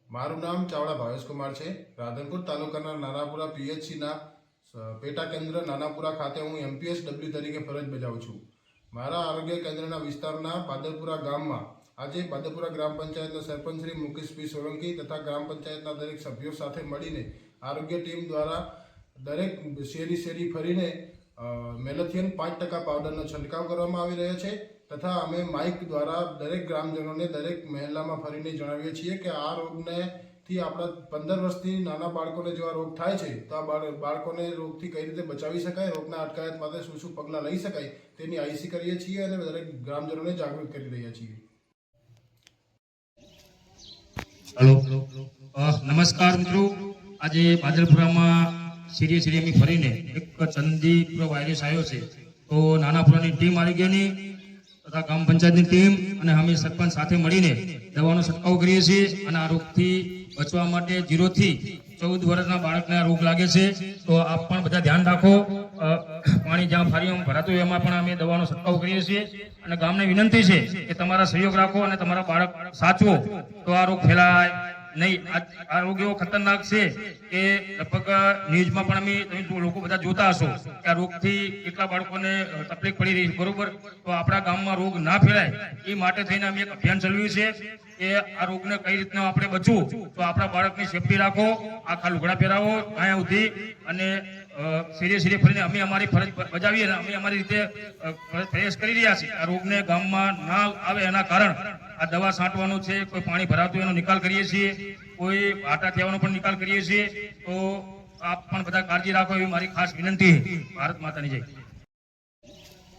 મારું નામ ચાવડા ભાવેશકુમાર છે। રાધનપુર તાલુકાના નાનાપુરા પીએચસીના પેટા કેન્દ્ર નાનાપુરા ખાતે હું MPSW તરીકે ફરજ બજાવું છું। મારા આરોગ્ય કેન્દ્રના વિસ્તારના બાદરપુરા ગામમાં આજે બાદરપુરા ગ્રામ પંચાયતના સરપંચ શ્રી મુકેશભાઈ સોલંકી તથા ગ્રામ પંચાયતના દરેક સભ્યો સાથે મળીને આરોગ્ય ટીમ દ્વારા દરેક શેરી ફરીને મેલેથિયન 5% પાવડરનો છંટકાવ કરવામાં આવી રહ્યો છે તથા અમે માઇક દ્વારા દરેક ગ્રામજનોને દરેક મહેલામાં ફરીને જણાવીએ છીએ કે આ રોગને થી આપણા 15 વર્ષથી નાના બાળકોને જો આ રોગ થાય છે તો આ બાળકોને રોગથી કઈ રીતે બચાવી શકાય, રોગના અટકાયત માટે શું શું પગલાં લઈ શકાય તેની આઈસી કરીએ છીએ અને દરેક ગ્રામજનોને જાગૃત કરી રહ્યા છીએ। हेलो नमस्कार मित्रों, आज बादलपुरा सीरिये अमी फरीने एक चंदीपुर वायरस आयो छे तो नानापुरानी टीम आरोग्यनी तथा ग्राम पंचायतनी टीम अने अमे सरपंच साथे मळीने दवानो छंटकाव करीए छीए अने आ रोगथी बचवा माटे 0 થી 14 वर्षना बाळकने आ रोग लागे छे तो आप पण बधा ध्यान राखो। पाणी ज्यां फारीओमां भरातुं होय एमां पण अमे दवानो छंटकाव करीए छीए अने गामने विनंती छे के तमारा सहयोग राखो अने तमारा बाळक साचवो तो आ रोग फैलाय नहीं। आ रोग एवो खतरनाक है कि लगभग न्यूज में पण अमे लोको बधा जोता हशो कि आ रोगथी કેટલા બાળકોને તકલીફ પડી રહી છે, બરોબર? તો આપણા ગામમાં રોગ ના ફેલાય એ માટે થઈને અમે એક અભિયાન ચલાવ્યું છે કે આ રોગને કઈ રીતના આપણે બચવું તો આપણા બાળકની સેફટી રાખો, આખા લુગડા પહેરાવો અહીંયા સુધી અને सीरिये फरीने अमे अमारी फरज बजावीए अने अमे अमारी रीते प्रयास करी रह्या छीए। आ रोगने गाममां ना आवे एना कारण आ दवा छांटवानुं छे, कोई पाणी भरातुं एनो निकाल करीए छीए, कोई आटा थेવાનો पण निकाल करीए छीए। तो आप पण बधा काळजी राखो एवी मारी खास विनंती। भारत मातानी जय।